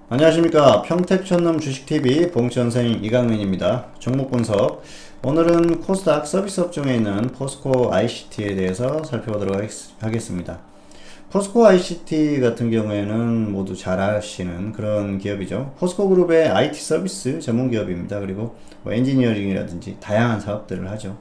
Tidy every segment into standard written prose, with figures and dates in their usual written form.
안녕하십니까. 평택촌놈 주식TV 봉천생 이강민입니다. 종목 분석. 오늘은 코스닥 서비스 업종에 있는 포스코 ICT에 대해서 살펴보도록 하겠습니다. 포스코 ICT 같은 경우에는 모두 잘 아시는 그런 기업이죠. 포스코 그룹의 IT 서비스 전문 기업입니다. 그리고 뭐 엔지니어링이라든지 다양한 사업들을 하죠.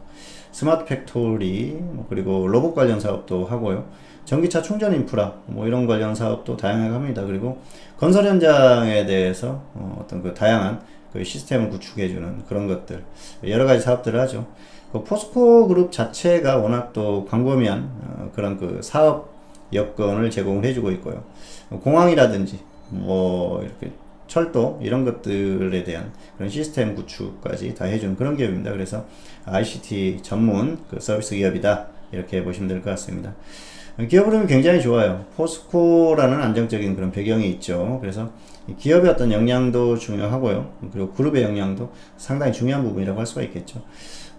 스마트 팩토리, 그리고 로봇 관련 사업도 하고요. 전기차 충전 인프라, 이런 관련 사업도 다양하게 합니다. 그리고 건설 현장에 대해서 어떤 그 다양한 그 시스템을 구축해주는 그런 것들, 여러 가지 사업들을 하죠. 그 포스코 그룹 자체가 워낙 또 광범위한 그런 그 사업 여건을 제공을 해주고 있고요. 공항이라든지, 이렇게 철도 이런 것들에 대한 그런 시스템 구축까지 다 해주는 그런 기업입니다. 그래서 ICT 전문 그 서비스 기업이다 이렇게 보시면 될 것 같습니다. 기업 흐름이 굉장히 좋아요. 포스코라는 안정적인 그런 배경이 있죠. 그래서 기업의 어떤 역량도 중요하고요. 그리고 그룹의 역량도 상당히 중요한 부분이라고 할 수가 있겠죠.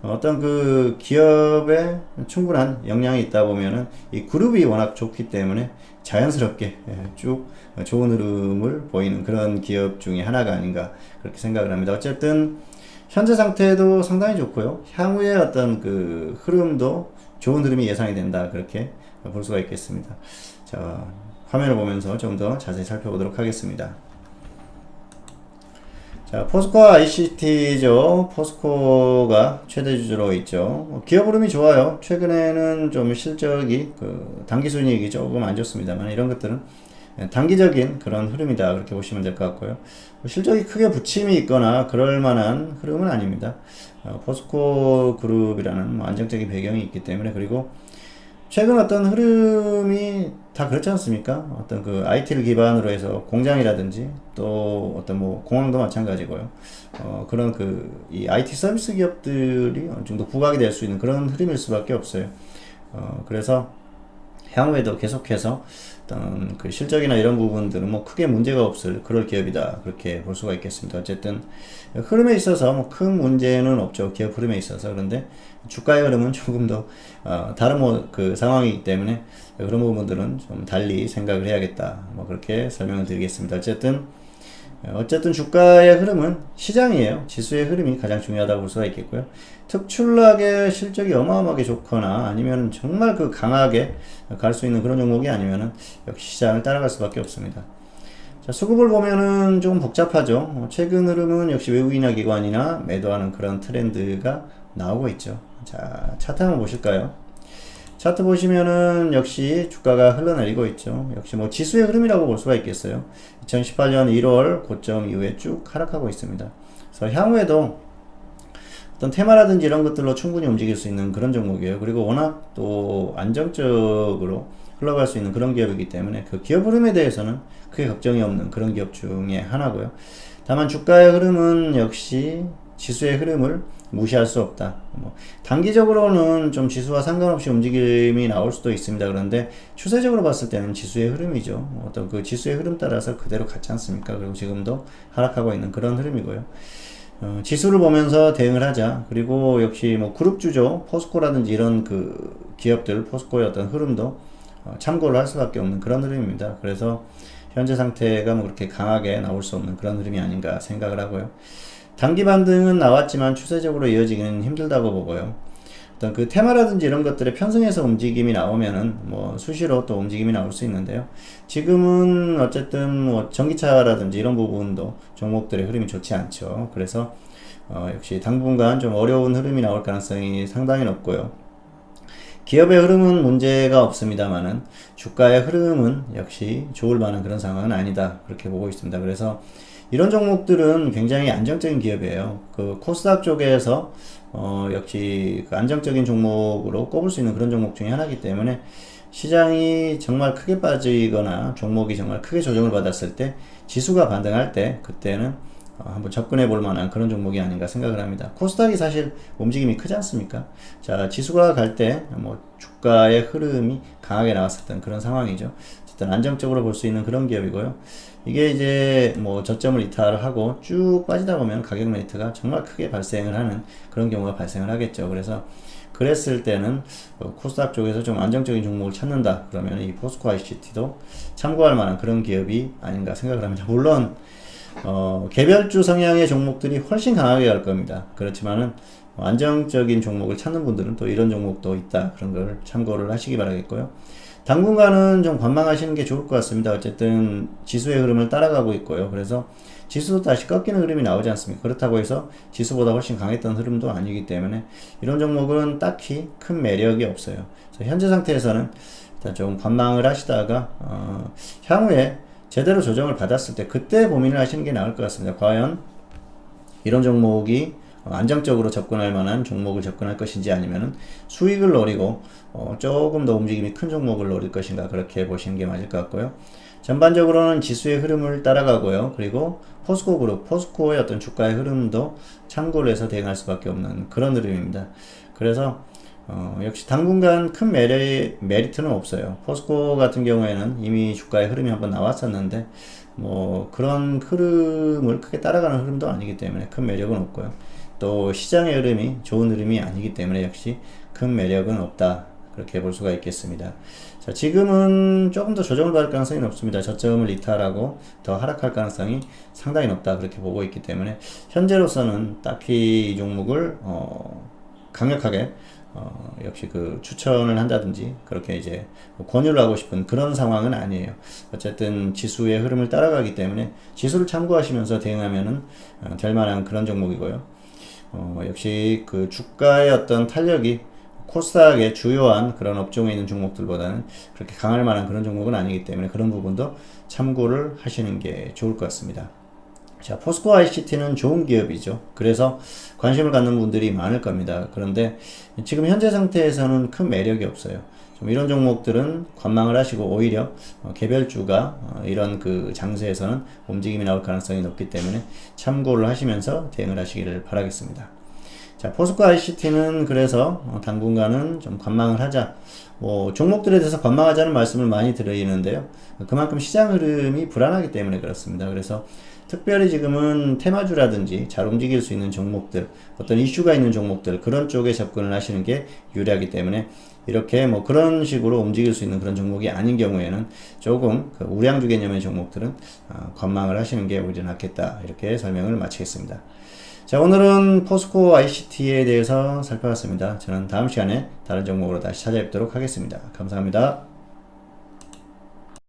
어떤 그 기업에 충분한 역량이 있다 보면은 이 그룹이 워낙 좋기 때문에 자연스럽게 쭉 좋은 흐름을 보이는 그런 기업 중에 하나가 아닌가 그렇게 생각을 합니다. 어쨌든 현재 상태도 상당히 좋고요. 향후의 어떤 그 흐름도 좋은 흐름이 예상이 된다 그렇게 볼 수가 있겠습니다. 자, 화면을 보면서 좀 더 자세히 살펴보도록 하겠습니다. 자, 포스코 ICT죠. 포스코가 최대 주주로 있죠. 기업 흐름이 좋아요. 최근에는 좀 실적이 단기 순이익이 조금 안 좋습니다만 이런 것들은 단기적인 그런 흐름이다 그렇게 보시면 될 것 같고요. 실적이 크게 부침이 있거나 그럴 만한 흐름은 아닙니다. 포스코 그룹이라는 안정적인 배경이 있기 때문에 그리고 최근 어떤 흐름이 다 그렇지 않습니까? 어떤 그 IT를 기반으로 해서 공장이라든지 또 어떤 공항도 마찬가지고요. 그런 이 IT 서비스 기업들이 어느 정도 부각이 될 수 있는 그런 흐름일 수밖에 없어요. 그래서 향후에도 계속해서 어떤 그 실적이나 이런 부분들은 크게 문제가 없을 그럴 기업이다 그렇게 볼 수가 있겠습니다. 어쨌든 흐름에 있어서 큰 문제는 없죠. 기업 흐름에 있어서. 그런데 주가의 흐름은 조금 더 다른 그 상황이기 때문에 그런 부분들은 좀 달리 생각을 해야겠다 그렇게 설명을 드리겠습니다. 어쨌든 주가의 흐름은 시장이에요. 지수의 흐름이 가장 중요하다고 볼 수가 있겠고요. 특출나게 실적이 어마어마하게 좋거나 아니면 정말 강하게 갈 수 있는 그런 종목이 아니면은 역시 시장을 따라갈 수밖에 없습니다. 자, 수급을 보면은 조금 복잡하죠. 최근 흐름은 역시 외국인이나 기관이나 매도하는 그런 트렌드가 나오고 있죠. 자, 차트 한번 보실까요? 차트 보시면은 역시 주가가 흘러내리고 있죠. 역시 지수의 흐름이라고 볼 수가 있겠어요. 2018년 1월 고점 이후에 쭉 하락하고 있습니다. 그래서 향후에도 어떤 테마라든지 이런 것들로 충분히 움직일 수 있는 그런 종목이에요. 그리고 워낙 또 안정적으로 흘러갈 수 있는 그런 기업이기 때문에 그 기업 흐름에 대해서는 크게 걱정이 없는 그런 기업 중에 하나고요. 다만 주가의 흐름은 역시 지수의 흐름을 무시할 수 없다. 단기적으로는 좀 지수와 상관없이 움직임이 나올 수도 있습니다. 그런데 추세적으로 봤을 때는 지수의 흐름이죠. 어떤 그 지수의 흐름 따라서 그대로 같지 않습니까? 그리고 지금도 하락하고 있는 그런 흐름이고요. 지수를 보면서 대응을 하자. 그리고 역시 그룹주죠. 포스코라든지 이런 그 기업들, 포스코의 어떤 흐름도 참고를 할 수밖에 없는 그런 흐름입니다. 그래서 현재 상태가 그렇게 강하게 나올 수 없는 그런 흐름이 아닌가 생각을 하고요. 단기 반등은 나왔지만 추세적으로 이어지기는 힘들다고 보고요. 어떤 그 테마라든지 이런 것들의 편승해서 움직임이 나오면은 수시로 또 움직임이 나올 수 있는데요. 지금은 어쨌든 전기차라든지 이런 부분도 종목들의 흐름이 좋지 않죠. 그래서 역시 당분간 좀 어려운 흐름이 나올 가능성이 상당히 높고요. 기업의 흐름은 문제가 없습니다만은 주가의 흐름은 역시 좋을 만한 그런 상황은 아니다 그렇게 보고 있습니다. 그래서 이런 종목들은 굉장히 안정적인 기업이에요. 그 코스닥 쪽에서 역시 그 안정적인 종목으로 꼽을 수 있는 그런 종목 중에 하나이기 때문에 시장이 정말 크게 빠지거나 종목이 정말 크게 조정을 받았을 때 지수가 반등할 때 그때는 한번 접근해 볼 만한 그런 종목이 아닌가 생각을 합니다. 코스닥이 사실 움직임이 크지 않습니까? 자, 지수가 갈 때 주가의 흐름이 강하게 나왔었던 그런 상황이죠. 어쨌든 안정적으로 볼 수 있는 그런 기업이고요. 이게 이제 저점을 이탈을 하고 쭉 빠지다 보면 가격 메리트가 정말 크게 발생을 하는 그런 경우가 발생을 하겠죠. 그래서 그랬을 때는 코스닥 쪽에서 좀 안정적인 종목을 찾는다 그러면 이 포스코 ICT도 참고할 만한 그런 기업이 아닌가 생각을 합니다. 물론 개별주 성향의 종목들이 훨씬 강하게 갈 겁니다. 그렇지만은 안정적인 종목을 찾는 분들은 또 이런 종목도 있다. 그런 걸 참고를 하시기 바라겠고요. 당분간은 좀 관망하시는 게 좋을 것 같습니다. 어쨌든 지수의 흐름을 따라가고 있고요. 그래서 지수도 다시 꺾이는 흐름이 나오지 않습니까? 그렇다고 해서 지수보다 훨씬 강했던 흐름도 아니기 때문에 이런 종목은 딱히 큰 매력이 없어요. 그래서 현재 상태에서는 일단 좀 관망을 하시다가 향후에 제대로 조정을 받았을 때 그때 고민을 하시는 게 나을 것 같습니다. 과연 이런 종목이 안정적으로 접근할 만한 종목을 접근할 것인지 아니면은 수익을 노리고 조금 더 움직임이 큰 종목을 노릴 것인가 그렇게 보시는 게 맞을 것 같고요. 전반적으로는 지수의 흐름을 따라가고요. 그리고 포스코 그룹, 포스코의 어떤 주가의 흐름도 참고를 해서 대응할 수밖에 없는 그런 흐름입니다. 그래서 역시 당분간 큰 메리트는 없어요. 포스코 같은 경우에는 이미 주가의 흐름이 한번 나왔었는데 뭐 그런 흐름을 크게 따라가는 흐름도 아니기 때문에 큰 매력은 없고요. 또 시장의 흐름이 좋은 흐름이 아니기 때문에 역시 큰 매력은 없다. 그렇게 볼 수가 있겠습니다. 자, 지금은 조금 더 조정을 받을 가능성이 높습니다. 저점을 이탈하고 더 하락할 가능성이 상당히 높다. 그렇게 보고 있기 때문에 현재로서는 딱히 이 종목을 강력하게 역시 그 추천을 한다든지 그렇게 이제 권유를 하고 싶은 그런 상황은 아니에요. 어쨌든 지수의 흐름을 따라가기 때문에 지수를 참고하시면서 대응하면은 될 만한 그런 종목이고요. 역시 그 주가의 어떤 탄력이 코스닥의 주요한 그런 업종에 있는 종목들보다는 그렇게 강할 만한 그런 종목은 아니기 때문에 그런 부분도 참고를 하시는 게 좋을 것 같습니다. 자, 포스코 ICT는 좋은 기업이죠. 그래서 관심을 갖는 분들이 많을 겁니다. 그런데 지금 현재 상태에서는 큰 매력이 없어요. 좀 이런 종목들은 관망을 하시고 오히려 개별주가 이런 그 장세에서는 움직임이 나올 가능성이 높기 때문에 참고를 하시면서 대응을 하시기를 바라겠습니다. 자, 포스코 ICT는 그래서 당분간은 좀 관망을 하자. 뭐 종목들에 대해서 관망하자는 말씀을 많이 드리는데요. 그만큼 시장 흐름이 불안하기 때문에 그렇습니다. 그래서 특별히 지금은 테마주라든지 잘 움직일 수 있는 종목들, 어떤 이슈가 있는 종목들 그런 쪽에 접근을 하시는 게 유리하기 때문에 이렇게 뭐 그런 식으로 움직일 수 있는 그런 종목이 아닌 경우에는 조금 그 우량주 개념의 종목들은 관망을 하시는 게 오히려 낫겠다. 이렇게 설명을 마치겠습니다. 자, 오늘은 포스코 ICT에 대해서 살펴봤습니다. 저는 다음 시간에 다른 종목으로 다시 찾아뵙도록 하겠습니다. 감사합니다.